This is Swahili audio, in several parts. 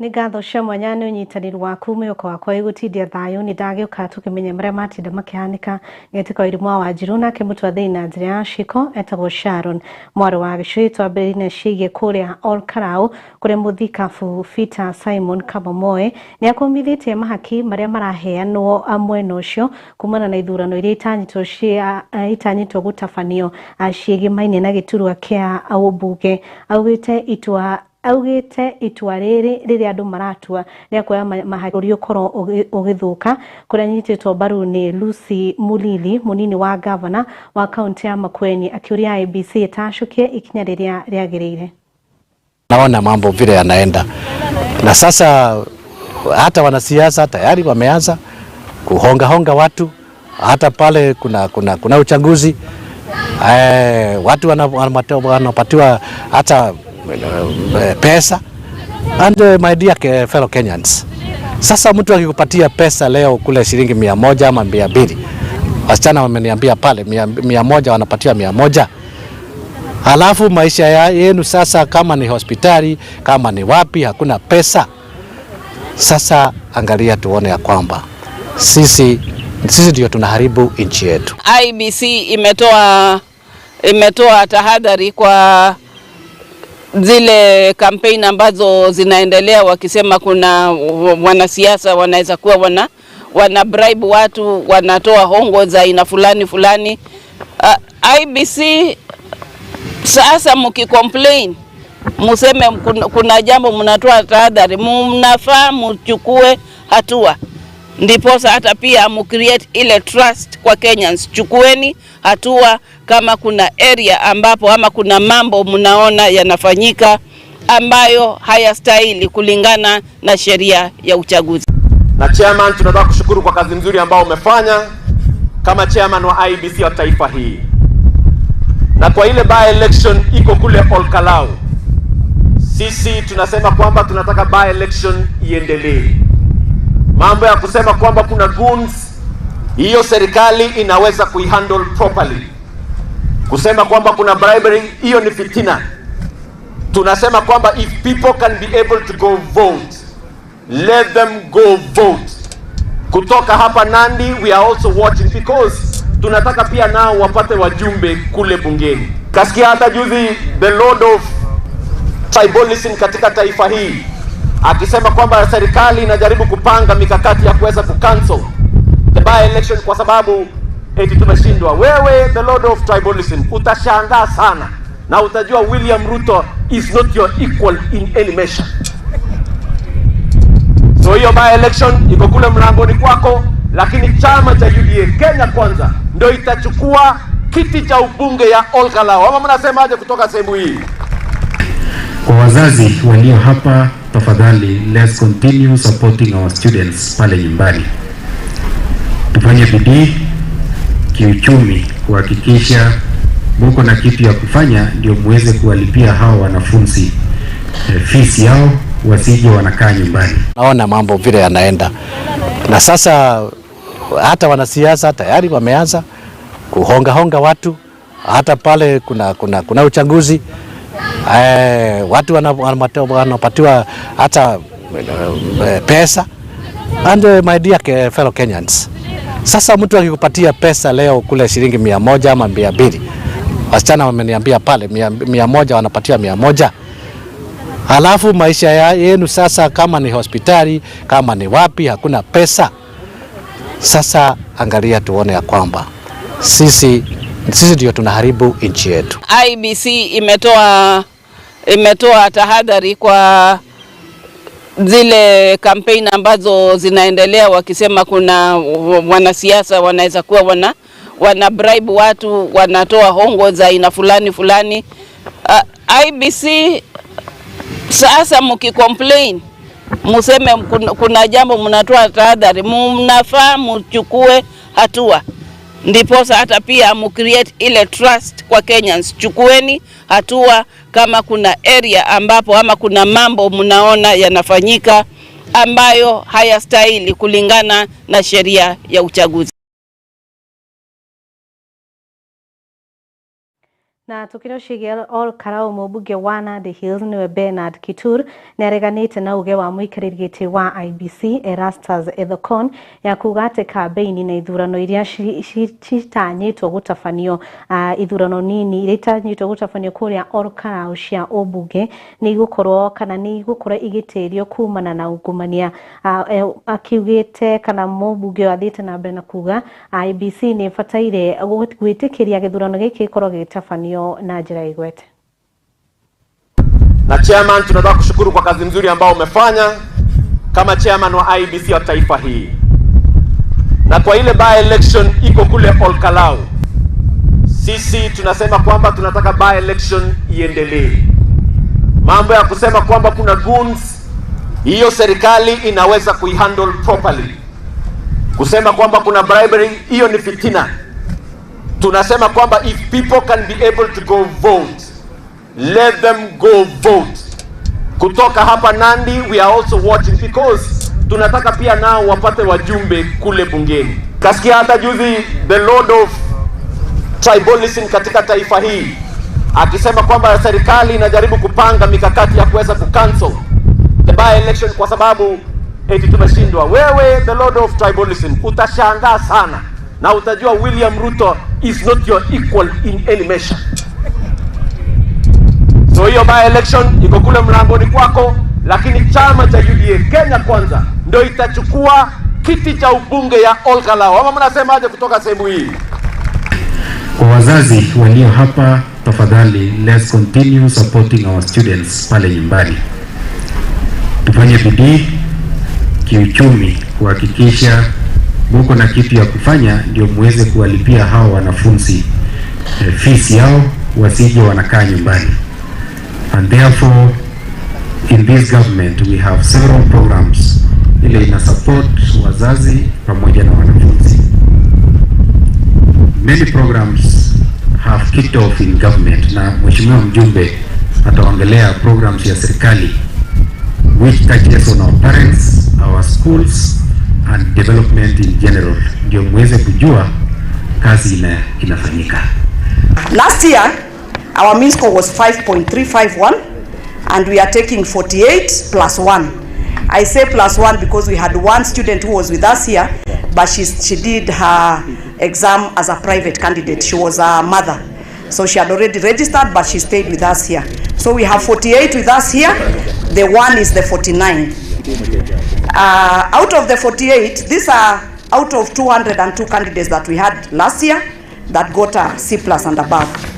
Nĩ ngatho cia mwanya nĩ ũnyitanĩri waku mwĩhoko wakwa gũtindia thayũ nĩ ndagĩũka tũkĩmenya marĩa matinda makĩhanĩka gĩtĩko irimũ wa Wanjiru nake mũtwathĩi na njĩra ya ciko etagwo Sharon mwarĩ wa gĩcũhĩ twambĩrĩire ciĩgiĩ kũrĩa Olkarau kũrĩa mũthikabu Peter Simon Kabomoe nĩ akũmithĩtie mahaki marĩa maraheanwo mwena ũcio kumana na ithurano iria itanyitwo gũtabanio ciĩgiĩ mainĩ na gĩturwa kĩa ũmbunge augĩte itua rĩrĩa andũ maratua rĩa kuoya mahaki ũkorwo ũgĩthũka kũrĩa anyitĩtwo mbaru nĩ Lucy Mulili mũnini wa gavana wa kaunti ya Makueni akĩũria IEBC ĩtacũkie ikinya rĩrĩa rĩagĩrĩire. Naona mambo vile yanaenda na sasa hata wanasiasa tayari wameanza kuhonga watu hata pale kuna uchaguzi watu wanapatiwa hata pesa and my dear fellow Kenyans, sasa mtu akikupatia pesa leo kule shilingi 100 ama 200, wasichana wameniambia pale 100 wanapatiwa 100, halafu maisha yenu sasa kama ni hospitali kama ni wapi hakuna pesa. Sasa angalia tuone ya kwamba sisi ndio tunaharibu nchi yetu. IEBC imetoa tahadhari kwa zile kampeni ambazo zinaendelea wakisema kuna wanasiasa wanaweza kuwa wana bribe watu, wanatoa hongo za aina fulani. IEBC sasa mkicomplain museme kuna jambo mnatoa tahadhari, mnafaa mchukue hatua. Ndipo hata pia create ile trust kwa Kenyans. Chukueni hatua kama kuna area ambapo ama kuna mambo mnaona yanafanyika ambayo hayastahili kulingana na sheria ya uchaguzi. Na chairman, tunataka kushukuru kwa kazi nzuri ambayo umefanya kama chairman wa IEBC wa taifa hii. Na kwa ile by election iko kule Olkarau, sisi tunasema kwamba tunataka by election iendelee. Mambo ya kusema kwamba kuna goons, hiyo serikali inaweza kuihandle properly. Kusema kwamba kuna bribery, hiyo ni fitina. Tunasema kwamba if people can be able to go vote, let them go vote. Kutoka hapa Nandi, we are also watching because tunataka pia nao wapate wajumbe kule bungeni. Kasikia hata juzi the Lord of Tribalism katika taifa hii akisema kwamba serikali inajaribu kupanga mikakati ya kuweza kucancel the by election kwa sababu eti tumeshindwa. Wewe the Lord of Tribalism utashangaa sana na utajua William Ruto is not your equal in any measure. So hiyo by election iko kule mlangoni kwako, lakini chama cha UDA Kenya Kwanza ndio itachukua kiti cha ubunge ya Olkarau. Ama mnasemaje kutoka sehemu hii? Kwa wazazi walio hapa, tafadhali let's continue supporting our students pale nyumbani. Tufanye bidii kiuchumi kuhakikisha mko na kitu ya kufanya ndio muweze kuwalipia hao wanafunzi fees yao, wasije wanakaa nyumbani. Naona mambo vile yanaenda na sasa hata wanasiasa tayari wameanza kuhonga watu hata pale kuna uchaguzi watu wanapatiwa hata pesa and my dear fellow Kenyans, sasa mtu akikupatia pesa leo kule shilingi 100 ama 200, wasichana wameniambia pale 100 wanapatiwa 100, halafu maisha yenu sasa kama ni hospitali kama ni wapi hakuna pesa. Sasa angalia tuone ya kwamba sisi ndio tunaharibu nchi yetu. IEBC imetoa tahadhari kwa zile kampeni ambazo zinaendelea wakisema kuna wanasiasa wanaweza kuwa wana bribe watu, wanatoa hongo za aina fulani. IEBC sasa mkicomplain museme kuna jambo mnatoa tahadhari, mnafaa mchukue hatua. Ndipo hata pia create ile trust kwa Kenyans. Chukueni hatua kama kuna area ambapo ama kuna mambo mnaona yanafanyika ambayo hayastahili kulingana na sheria ya uchaguzi. Na tukiro shigia all karao mubuge wana the hills niwe Bernard Kitur nereganite na uge wa muikarigite wa IBC Erastus Ethekon ya kugate kabeini na ithurano iria citanyitwo gutafanio ithurano nini iritanyitwo gutafanio kuria all karao cia obuge ni gukorwo kana ni gukorwo igitirio kumana na ungumania akiugite kana mubuge wathite na mbere na kuga IBC ni fataire gwitikiria githurano giki korwo gitafanio na njira igwete. Na chairman, tunataka kushukuru kwa kazi nzuri ambao umefanya kama chairman wa IBC wa taifa hii. Na kwa ile by election iko kule Olkalau, sisi tunasema kwamba tunataka by election iendelee. Mambo ya kusema kwamba kuna goons, hiyo serikali inaweza kuihandle properly. Kusema kwamba kuna bribery, hiyo ni fitina. Tunasema kwamba if people can be able to go vote, let them go vote. Kutoka hapa Nandi, we are also watching because tunataka pia nao wapate wajumbe kule bungeni. Kasikia hata juzi the Lord of Tribalism katika taifa hii akisema kwamba serikali inajaribu kupanga mikakati ya kuweza kucancel the by election kwa sababu eti tumeshindwa. Wewe the Lord of Tribalism utashangaa sana na utajua William Ruto is not your equal in any measure. So hiyo by election iko kule mlangoni kwako, lakini chama cha UDA Kenya Kwanza ndio itachukua kiti cha ubunge ya Olkalau. Ama mnasema aje kutoka sehemu hii? Kwa wazazi walio hapa, tafadhali let's continue supporting our students pale nyumbani. Tufanye bidii kiuchumi kuhakikisha muko na kitu ya kufanya ndio muweze kuwalipia hao wanafunzi fees yao wasije wanakaa nyumbani. And therefore in this government we have several programs ile ina support wazazi pamoja na wanafunzi. Many programs have kicked off in government na mheshimiwa mjumbe ataongelea programs ya serikali which touches on our parents, our schools and development in general. Ndio muweze kujua kazi inafanyika. Last year our mean score was 5.351 and we are taking 48 plus 1. I say plus 1 because we had one student who was with us here, but she did her exam as a private candidate. She was a mother, so she had already registered, but she stayed with us here. So we have 48 with us here. The one is the 49. Out of the 48, these are out of 202 candidates that we had last year that got a C+ and above.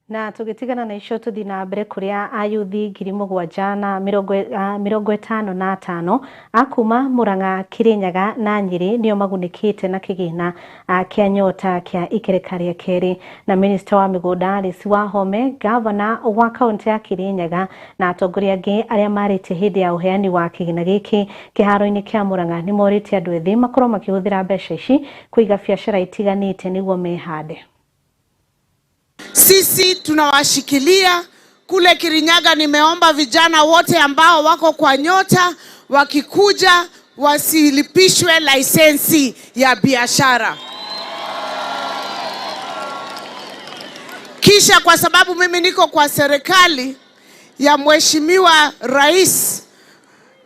Na tugitigana na icio tuthi na mbere kuria ayuthi 755 akuma Murang'a, Kirinyaga na Nyeri nio magunikite na kigina kia nyota kia Ikerekania Keri. Na minister wa migunda Alice Wahome, governor wa kaunti ya Kirinyaga na atongoria angi aria marite hindi ya uheani wa kigina giki kiharo-ini kia Murang'a ni morite andu ethi makorwo makihuthira mbeca ici kuiga biashara itiganite niguo mehande. Sisi tunawashikilia kule Kirinyaga. Nimeomba vijana wote ambao wako kwa nyota wakikuja wasilipishwe lisensi ya biashara. Kisha kwa sababu mimi niko kwa serikali ya Mheshimiwa Rais,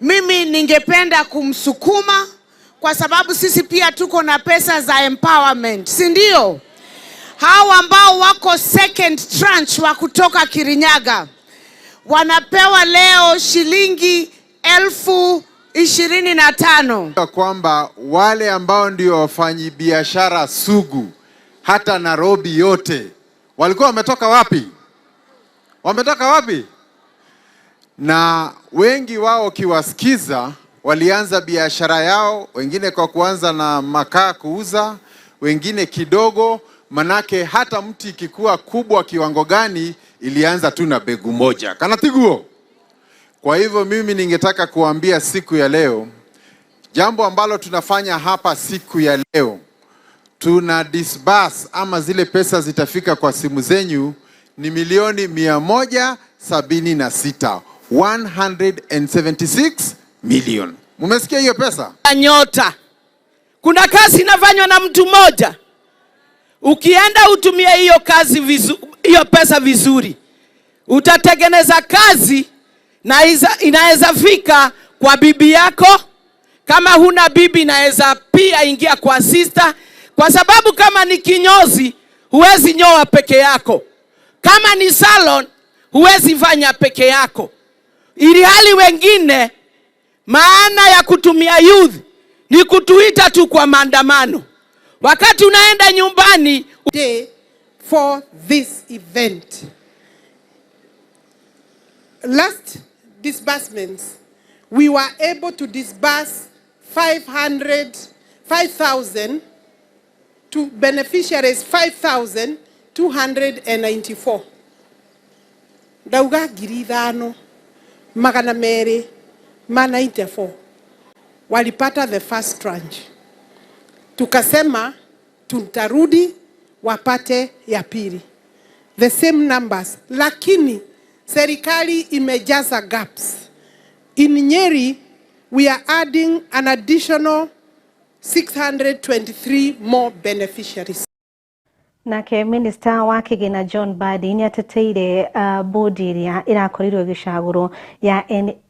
mimi ningependa kumsukuma kwa sababu sisi pia tuko na pesa za empowerment, si ndio? Hao ambao wako second tranche wa kutoka Kirinyaga wanapewa leo shilingi 25,000. Kwamba wale ambao ndio wafanyi biashara sugu hata Nairobi yote walikuwa wametoka wapi? Wametoka wapi? Na wengi wao kiwasikiza walianza biashara yao, wengine kwa kuanza na makaa kuuza, wengine kidogo. Manake hata mti ikikuwa kubwa kiwango gani ilianza tu na begu moja. Kanatiguo. Kwa hivyo mimi ningetaka kuambia siku ya leo, jambo ambalo tunafanya hapa siku ya leo, tuna disburse ama zile pesa zitafika kwa simu zenyu ni milioni 176. 176 million. Mumesikia hiyo pesa? Nyota. Kuna kazi inafanywa na mtu mmoja. Ukienda utumie hiyo hiyo pesa vizuri, utatengeneza kazi na inaweza fika kwa bibi yako. Kama huna bibi, inaweza pia ingia kwa sister, kwa sababu kama ni kinyozi huwezi nyoa peke yako. Kama ni salon huwezi fanya peke yako. Ili hali wengine, maana ya kutumia youth ni kutuita tu kwa maandamano. Wakati unaenda nyumbani for this event. Last disbursements, we were able to disburse 5,000 to beneficiaries, 5,294. Dauga giridano magana mere mana 94 walipata the first tranche. Tukasema tutarudi wapate ya pili, the same numbers, lakini serikali imejaza gaps. In Nyeri we are adding an additional 623 more beneficiaries. Nake Minister wa Kigina John Mbadi ni ateteire bodi iria irakorirwo gicaguro ya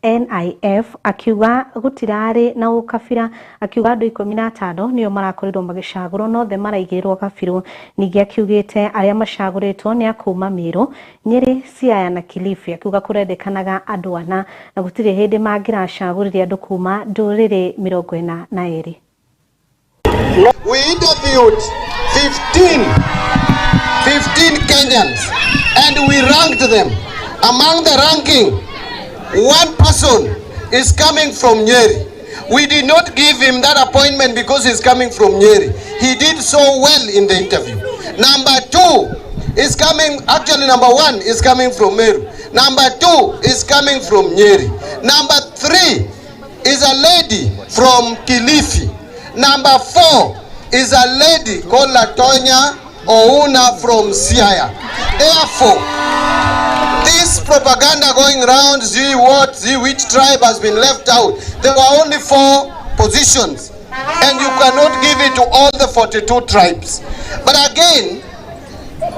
NIF, akiuga gutirari na ukabira, akiuga andu 15 niyo marakorirwo magicaguro no the maraigirwo kabiru. Ningi akiugite aria macaguritwo ni akuma Miru, Nyeri, Siaya na Kilifi, akiuga kurendekanaga andu ana na gutire hindi mangiracaguriria andu kuma nduriri 42. We interviewed 15 Kenyans and we ranked them. Among the ranking, one person is coming from Nyeri. We did not give him that appointment because he's coming from Nyeri. He did so well in the interview. Number 2 is coming, actually number 1 is coming from Meru. Number 2 is coming from Nyeri. Number 3 is a lady from Kilifi. Number 4 is a lady called Latonya Ouna from Siaya. Therefore, this propaganda going around, see which tribe has been left out. There were only 4 positions and you cannot give it to all the 42 tribes. But again,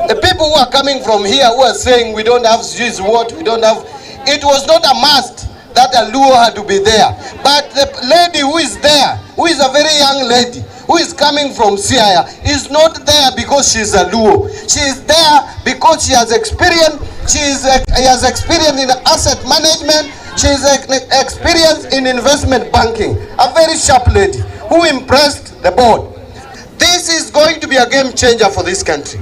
the people who are coming from here who are saying we don't have this, what we don't have, it was not a must that a Luo had to be there. But the lady who is there, who is a very young lady, who is coming from Siaya, is not there because she is a Luo. She is there because she has experience. She has experience in asset management. She has experience in investment banking. A very sharp lady who impressed the board. This is going to be a game changer for this country.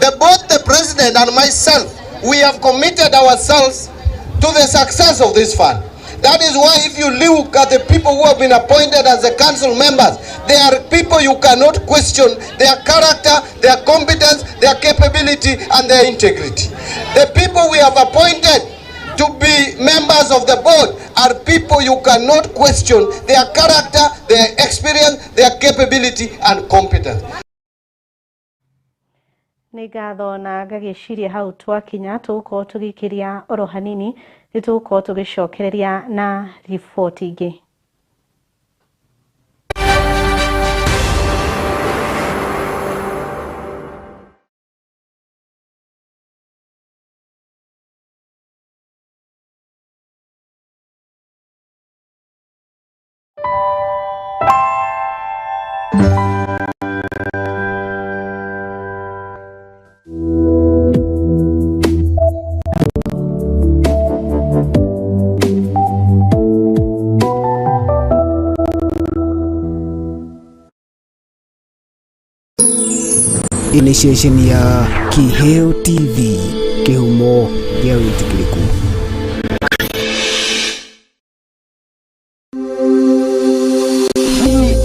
Both the president and myself, we have committed ourselves to the success of this fund. That is why if you look at the people who have been appointed as the council members, they are people you cannot question their character, their competence, their capability and their integrity. The people we have appointed to be members of the board are people you cannot question their character, their experience, their capability and competence. Nigatho na ngagiciria hau twakinya tuko tugikiria oro hanini nituko tugicokereria na ripoti ingi. Initiation ya Kiheo TV, kihumo gĩa wĩtĩkĩrĩku.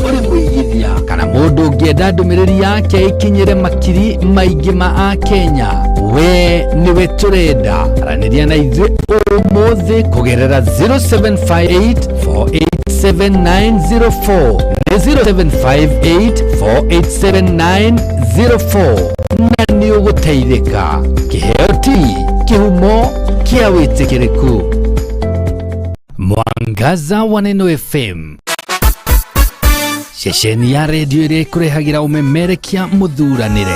Uri mwigithia kana mũndũ ũngĩenda ndũmĩrĩri yake ikinyĩre makiri maingĩ ma Akenya, we niwe tũrenda. Aranĩria na ithuĩ ũmũthĩ kũgerera 0758487904 na 0758487904 na nĩ ũgũteithĩka. Kiheo TV, kihumo kĩa wĩtĩkĩrĩku. Mwangaza wa Neno FM. ceceni ya redio ĩrĩa ĩkũrehagira umemerekia muthuranire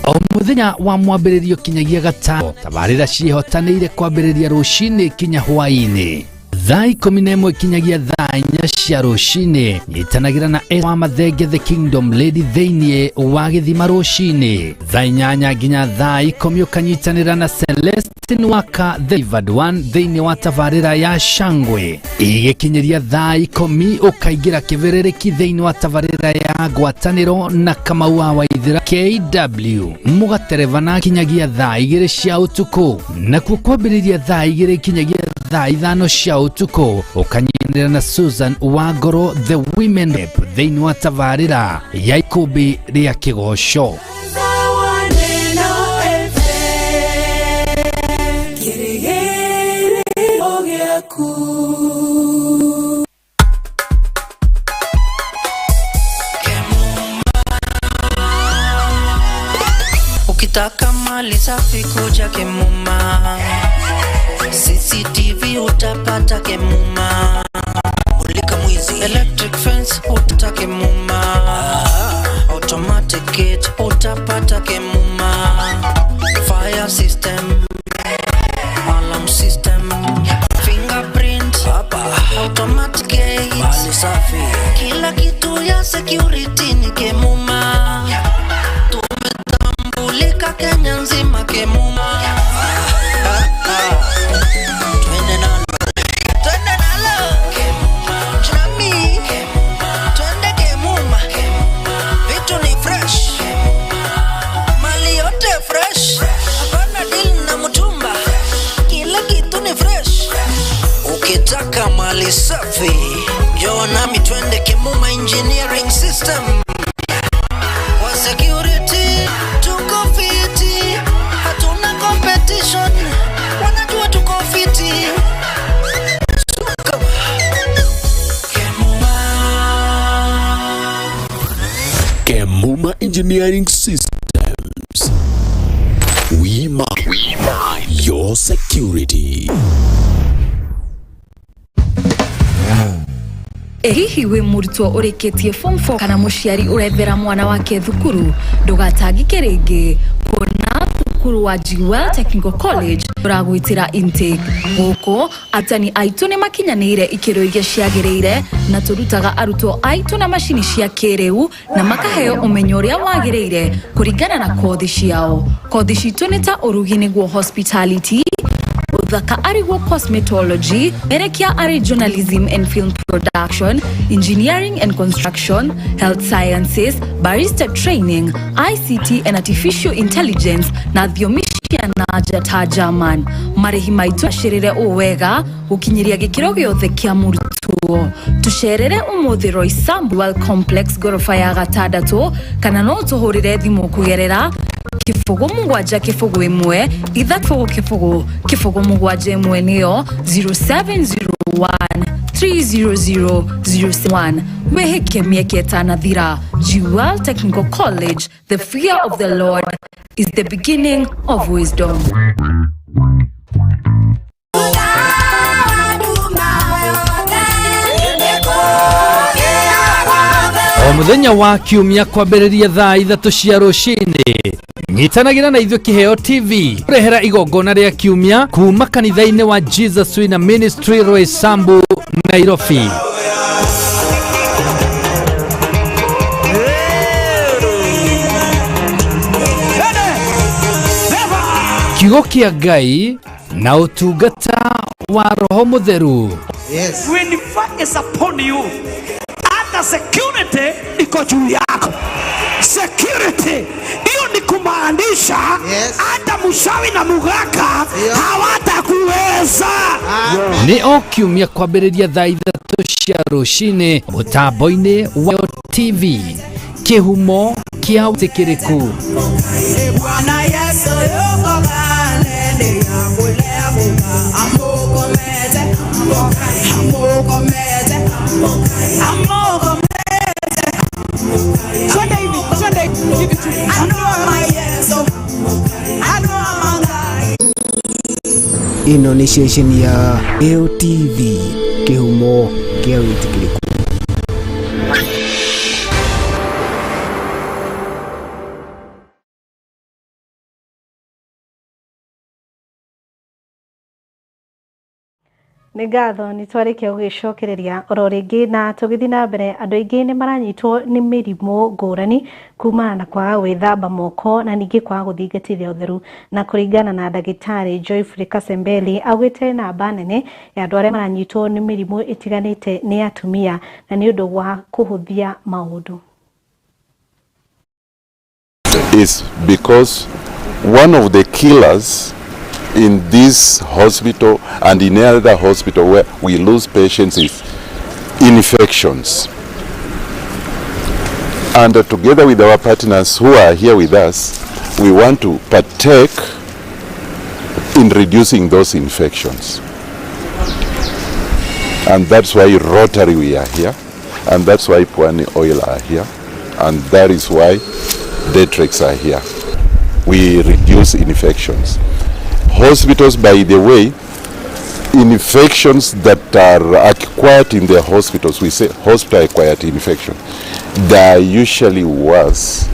o muthenya wa mwambĩrĩrio kinyagia gatano. Tabarĩra ciĩhotanĩire kwambĩrĩria rũcinĩ kinya hwaĩ-inĩ thaa 11 kinyagia thaa 4 cia rũcinĩ. Nyitanagĩra na wa Mathenge the Kingdom Lady thĩinĩ wa Gĩthima rũcinĩ thaa 8 nginya thaa 10. Ũkanyitanĩra na Celestine Waka the Favored One thĩinĩ wa tabarĩra ya Shangwe. Igĩkinyĩria thaa 10 ũkaingĩra kĩberereki thĩinĩ wa tabarĩra ya ngwatanĩro na Kamau wa Waithĩra KW. Mũgaterevana kinyagia thaa 2 cia ũtukũ, nakuo kwambĩrĩria thaa 2 kinyagia thaa 5 cia ũtukũ. Ũkanyitanĩra na Susan Wangoro the Women Rep thĩinĩ wa tabarĩra ya ikũmbĩ rĩa kĩgoco. Ukitaka mali safi kuja Kemuma, CCTV utapata Kemuma, mulika mwizi electric fence utapata Kemuma, automatic gate utapata Kemuma, fire system, alarm system, fingerprint hapa, automatic gate, mali safi, kila kitu ya security ni Kemuma. Tumetambulika Kenya nzima Kemuma. Twende nalo Jami, twende Kemuma. Vitu ni fresh, mali yote fresh, hapana deal na mtumba, kila kitu ni fresh. Ukitaka mali safi njoo nami twende Kemuma Engineering System. Wa security tuko fiti, hatuna competition, wanajua tuko fiti. Kemuma Engineering Systems. We mark your security. Hihi we murutwo ũrĩkĩtie form 4 kana mũciari ũrethera mwana wake thukuru, ndũgatangĩke rĩngĩ, kuona thukuru wa Jewel Technical College ũragwĩtĩra intake. Gũkũ atani aitũ nĩ makinyanĩire ikĩro iria ciagĩrĩire, na tũrutaga arutwo aitũ na macini cia kĩrĩu na makaheo ũmenyo ũrĩa wagĩrĩire kũringana na kothi ciao. Kothi citũ nĩ ta ũrugi nĩguo hospitality, uthaka ariguo cosmetology, erekia ari journalism and film production, engineering and construction, health sciences, barista training, ICT and artificial intelligence, na thiomisha na jata German. Marĩhi maitũ acirĩre ũwega gũkinyĩria gĩkĩro gĩothe kĩa mũrutwo. Tucerere ũmũthĩ Roysambu World Complex gorofa ya gatandatũ, kana no tũhũrĩre thimũ kũgerera kifogo mugwaja kifogo imwe itha kifogo mugwaja imwe niyo 0701-300-01. Weheke mieke tanathira. Jewel Technical College, the fear of the Lord is the beginning of wisdom. O muthenya wa kiumia kwambĩrĩria thaa 3 cia rũcinĩ, nyitanagĩra na ithuĩ Kĩheo TV kurehera igongona rĩa kiumia kuma kanitha-inĩ wa Jesus Winner Ministry Roysambu, Nairobi. Kiugo kĩa Ngai na ũtungata wa Roho Mũtheru. Yes. When the fire is upon you, hata security iko juu yako. Security hiyo ni kumaanisha hata mshawi na mugaka hawatakuweza. Ni o kiumia kwambĩrĩria thaa 3 cia rũcinĩ mũtambo-inĩ wa TV kĩhumo kĩa ũtĩkĩrĩku. Bwana Yesu yuko gani Ino ni ceceni ya AOTV, kĩhumo kĩa wĩtĩkĩrĩku. Nĩ ngatho nĩ twarĩkia gũgĩcokereria oro rĩngĩ na tũgĩthiĩ na mbere andũ aingĩ nĩ maranyitwo nĩ mĩrimũ ngũrani kumana na kwaga gwĩthamba moko na ningĩ kwaga gũthingatithia ũtheru, na kũringana na ndagĩtarĩ Joyfrey Kasembeli augĩte namba nene ya andũ arĩa maranyitwo nĩ mĩrimũ ĩtiganĩte nĩ atumia na nĩ ũndũ wa kũhũthia maũndũ. Is because one of the killers in this hospital and in other hospital where we lose patients is infections. And together with our partners who are here with us, we want to partake in reducing those infections. And that's why Rotary we are here, and that's why Pwani Oil are here, and that is why Detrix are here. We reduce infections. Hospitals, by the way, infections that are acquired in the hospitals, we say hospital-acquired infection, they are usually worse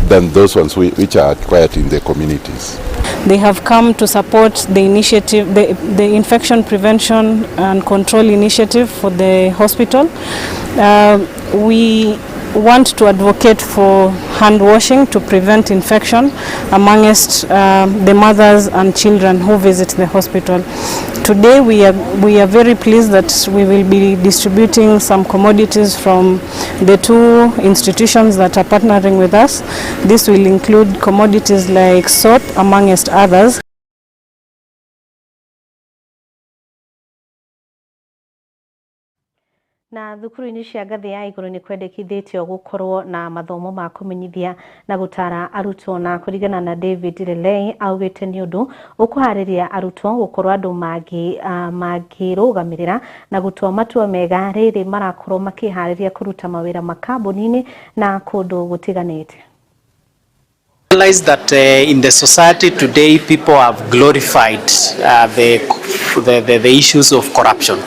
than those ones which are acquired in the communities. They have come to support the initiative, the infection prevention and control initiative for the hospital. We want to advocate for hand washing to prevent infection amongst the mothers and children who visit the hospital. Today we are very pleased that we will be distributing some commodities from the two institutions that are partnering with us. This will include commodities like soap amongst others. Na thukuru-inĩ cia ngathĩ ya igũrũ nĩ kwendekithĩtio gũkorwo na mathomo ma kũmenyithia na gũtara arutwo, na kũringana na David Lelei augĩte nĩ ũndũ ũkũharĩria arutwo gũkorwo andũ mangĩrũgamĩrĩra na gũtua matua mega rĩrĩ marakorwo makĩharĩria kũruta mawĩra makambuni-inĩ na kũndũ gũtiganĩte. Realize that in the society today people have glorified the issues of corruption.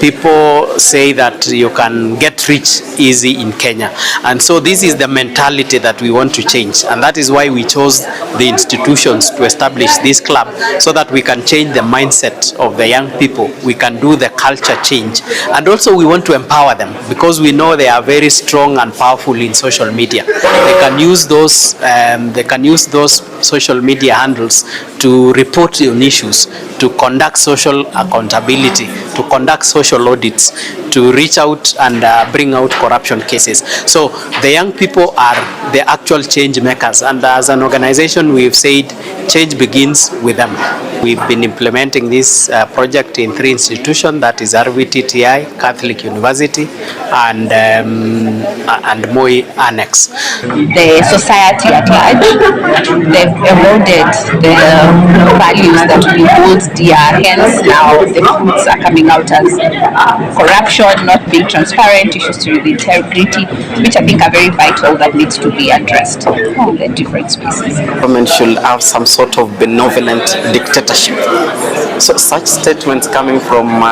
People say that you can get rich easy in Kenya, and so this is the mentality that we want to change, and that is why we chose the institutions to establish this club, so that we can change the mindset of the young people, we can do the culture change, and also we want to empower them because we know they are very strong and powerful in social media. They can use those social media handles to report on issues, to conduct social accountability, to conduct social audits, to reach out and bring out corruption cases. So the young people are the actual change makers, and as an organization we've said change begins with them. We've been implementing this project in 3 institutions, that is RVTTI, Catholic University, and Moi Annex. The society at large, they've eroded the values that we hold dear. Hence now the fruits are coming out as corruption, not being transparent, issues to do with integrity, which I think are very vital, that needs to be addressed in the different species. Government should have some sort of benevolent dictatorship. So such statements coming from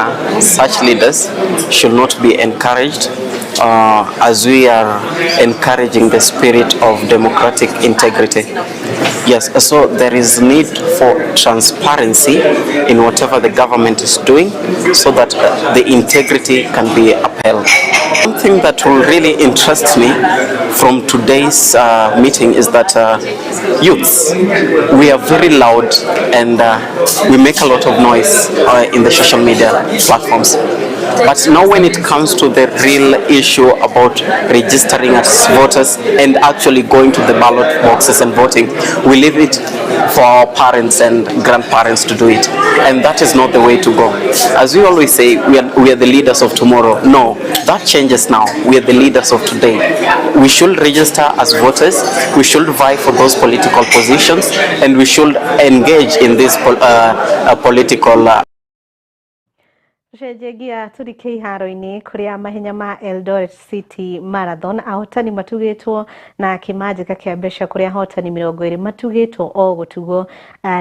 such leaders should not be encouraged, as we are encouraging the spirit of democratic integrity. Yes, so there is need for transparency in whatever the government is doing, so that the integrity can be upheld. Something that will really interest me from today's meeting is that youths, we are very loud and we make a lot of noise in the social media platforms. But now when it comes to the real issue about registering as voters and actually going to the ballot boxes and voting, we leave it for our parents and grandparents to do it. And that is not the way to go. As we always say, we are the leaders of tomorrow. No, that changes now. We are the leaders of today. We should register as voters, we should vie for those political positions, and we should engage in this political Tucenjegia turike iharo-inĩ kũrĩa mahenya ma Eldoret City Marathon ahotani matugĩtwo na kĩmanjĩka kĩa mbeca kũrĩa ahotani 20 matugĩtwo o gũtugwo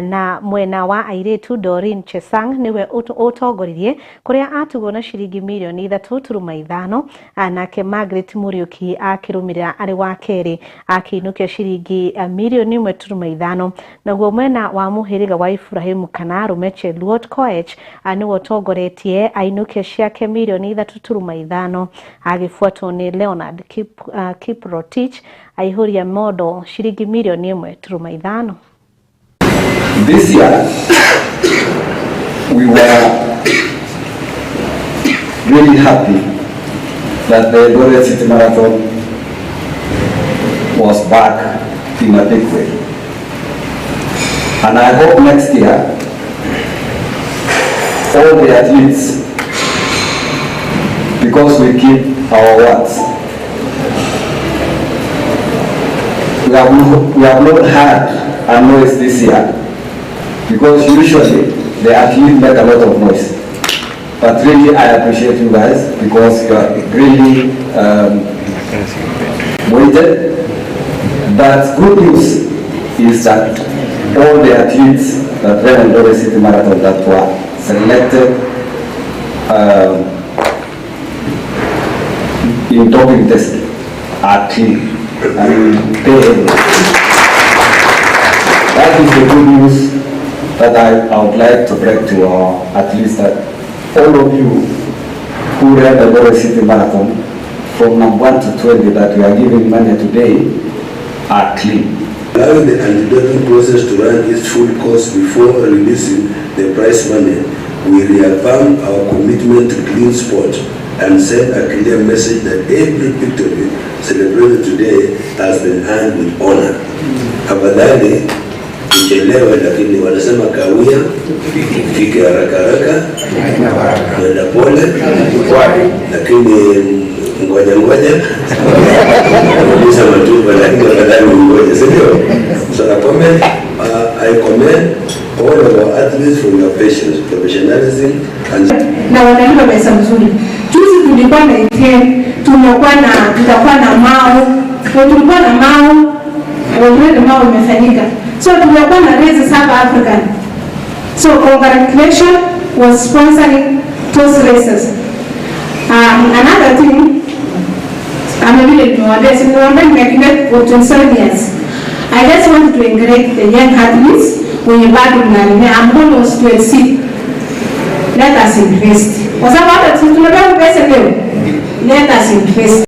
na mwena wa airĩtu Doreen Chesang niwe ũtongoririe kũrĩa atugwo na ciringi milioni 3.5 nake Margaret Muriuki akĩrũmĩrĩra arĩ wa kerĩ akĩinũkia ciringi milioni 1.5 naguo mwena wa mũhĩrĩga wa Ibrahim Kanaru Meche Luot Koech niwe ũtongoretie naye ainukia ciake milioni 3.5 agifuatwo ni Leonard Kiprotich aihuria modo shilingi milioni 1.5. This year we were really happy that the Eldoret City Marathon was back in a big way. And I hope next year all the athletes, because we keep our words, we have not had a noise this year, because usually the athletes make a lot of noise. But really I appreciate you guys because you are really waited. But good news is that all the athletes that ran Eldoret City Marathon that were selected in doping test are clean and payable. That is the good news that I would like to break to our athletes, that all of you who ran the Eldoret City Marathon from number 1 to 20 that we are giving money today are clean. Allowing the anti-doping process to run its full course before releasing the prize money, we reaffirm our commitment to clean sport and send a clear message that every victory celebrated today has been earned with honor. Afadhali kuchelewa, lakini wanasema kawia fike haraka haraka, kwenda pole lakini ngoja kuuliza matumbo, lakini afadhali ngoja, sio? So I commend all of our athletes for your patience, professionalism and na wanalipa pesa mzuri. Juzi tulikuwa na Etienne, tutakuwa na Mau, tulikuwa na Mau, already Mau imefanyika. So tulikuwa na Race South African. So congratulations was sponsoring those races. Another thing, I'm a little more this in November for 27 years. I just want to encourage the young athletes when you back in I'm almost to exceed. Let us invest. Kwa sababu tunataka pesa leo. Let us invest.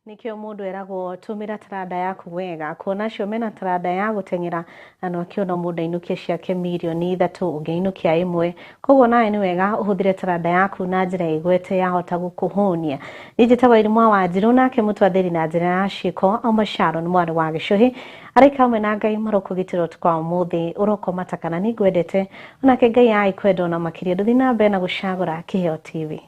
Nikio mundu eragwo tumira tarada yaku wega kuona cio mena tarada ya gutengera ano akiona mundu inukia ciake milioni 3 ungeinukia imwe koguo nawe ni wega uhuthire tarada yaku na njira igwete yahota gukuhunia nijitagwo Irimwa Wanjiru nake mutwathiri na njira ya Shiko Auma Sharon mwana wa Gicuhi arika mwe na Ngai marokugitiro tukwa umuthi uroko matakana nigwendete onake Ngai ai kwendo na makiria nduthi na mbere na gucagura Kiheo TV.